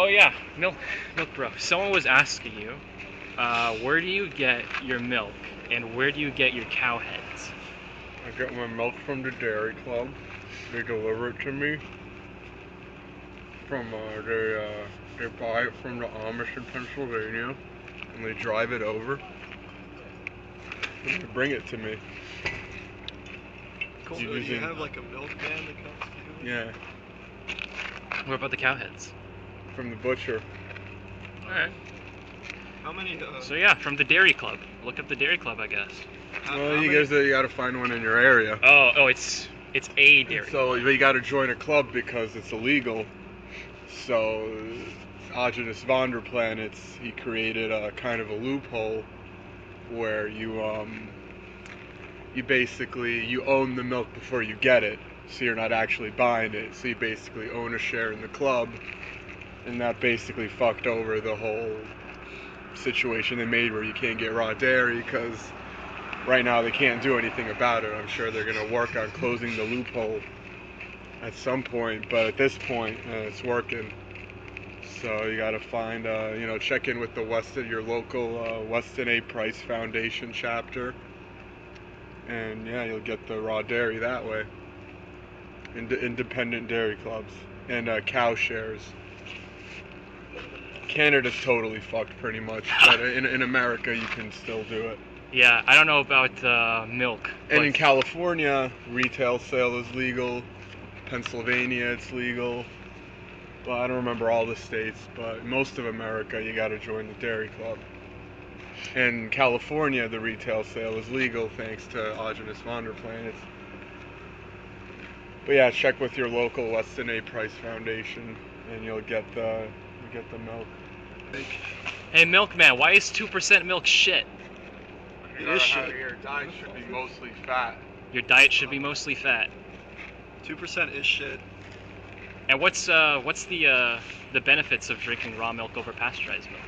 Oh yeah, milk bro. Someone was asking you, where do you get your milk and where do you get your cow heads? I get my milk from the dairy club. They deliver it to me. They buy it from the Amish in Pennsylvania, and they drive it over, and they bring it to me. Cool. So do you have like a milkman that comes to you? Yeah, What about the cow heads? from the butcher. All right. How many? So yeah, from the dairy club. Look up the dairy club, I guess. Well, you gotta find one in your area. Oh, it's a dairy. So you gotta join a club because it's illegal. So HWNDU, he created a kind of a loophole where you basically you own the milk before you get it, so you're not actually buying it. So you basically own a share in the club, and that basically fucked over the whole situation they made where you can't get raw dairy because right now they can't do anything about it. I'm sure they're gonna work on closing the loophole at some point, but at this point it's working. So you gotta find, check in with your local Weston A. Price Foundation chapter, and yeah, you'll get the raw dairy that way. Independent dairy clubs and cow shares. Canada's totally fucked pretty much, but in America you can still do it. Yeah, I don't know about milk. And in California, retail sale is legal. Pennsylvania, it's legal. Well, I don't remember all the states, but most of America, you got to join the dairy club. In California, the retail sale is legal thanks to HWNDU. But yeah, check with your local Weston A. Price Foundation, and you'll get the milk. Hey, Milkman, why is 2% milk shit? It is shit. Your diet should be mostly fat. Your diet should be mostly fat. 2% is shit. And what's the benefits of drinking raw milk over pasteurized milk?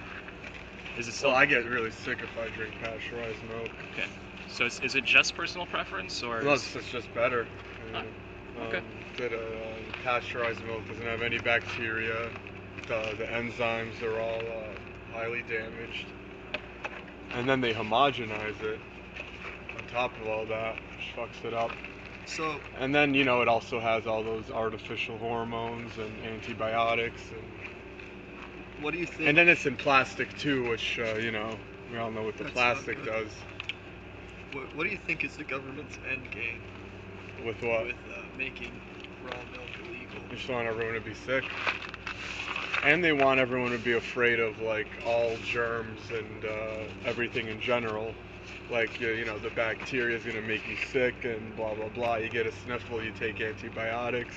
Is it still? Well, I get really sick if I drink pasteurized milk. Okay. So is it just personal preference, or? No, it's just better. Okay. Pasteurized milk doesn't have any bacteria. The enzymes are all highly damaged. And then they homogenize it on top of all that, which fucks it up. So. And then, it also has all those artificial hormones and antibiotics. And what do you think? And then it's in plastic too, which, we all know what the plastic does. What do you think is the government's end game? With what? With making raw milk illegal. They just want everyone to be sick. And they want everyone to be afraid of, like, all germs and everything in general. Like, the bacteria is going to make you sick and blah, blah, blah. You get a sniffle, you take antibiotics.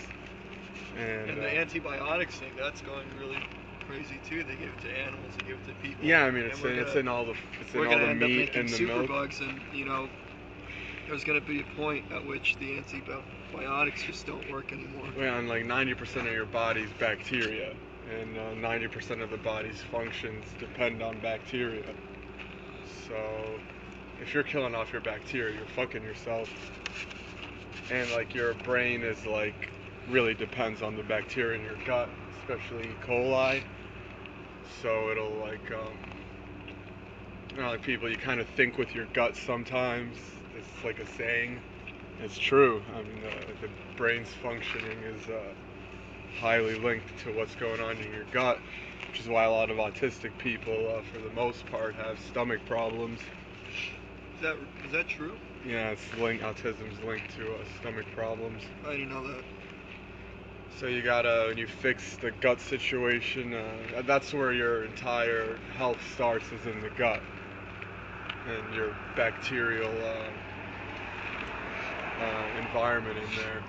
And the antibiotics thing, that's going really crazy, too. They give it to animals, they give it to people. Yeah, I mean, it's in all the meat and the milk. Superbugs, and, there's going to be a point at which the antibiotics just don't work anymore. Yeah, and like 90% of your body's bacteria. And 90% of the body's functions depend on bacteria. So if you're killing off your bacteria, you're fucking yourself. And like your brain is like really depends on the bacteria in your gut, especially E. coli. So it'll like like people, you kind of think with your gut sometimes. It's like a saying. It's true. I mean, the brain's functioning is highly linked to what's going on in your gut, which is why a lot of autistic people, for the most part, have stomach problems. Is that true? Yeah, autism's linked to stomach problems. I didn't know that. So you gotta, when you fix the gut situation, that's where your entire health starts, is in the gut. And your bacterial environment in there.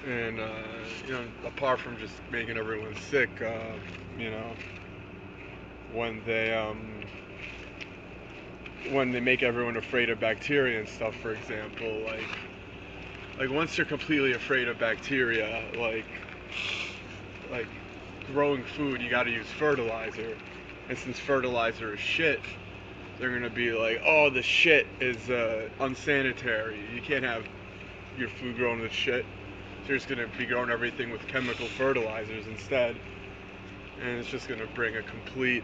And, apart from just making everyone sick, when they make everyone afraid of bacteria and stuff, for example, like once you're completely afraid of bacteria, like growing food, you gotta use fertilizer. And since fertilizer is shit, they're gonna be like, oh, the shit is unsanitary. You can't have your food grown with shit. They're just gonna be growing everything with chemical fertilizers instead, and it's just gonna bring a complete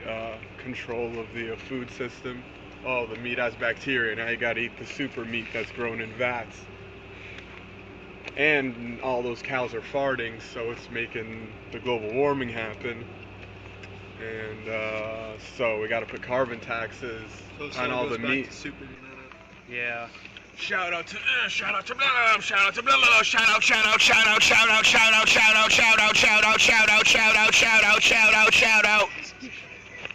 control of the food system. Oh, the meat has bacteria. Now you gotta eat the super meat that's grown in vats. And all those cows are farting, so it's making the global warming happen. And so we gotta put carbon taxes So on all the goes back meat. to super meat. Yeah. Shout out to blah, blah, shout out,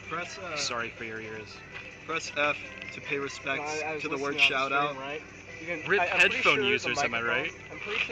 Press Sorry for your ears. press F to pay respects I was to the word listening on shout stream, out. Right? Rip headphone users, am I right? I'm pretty sure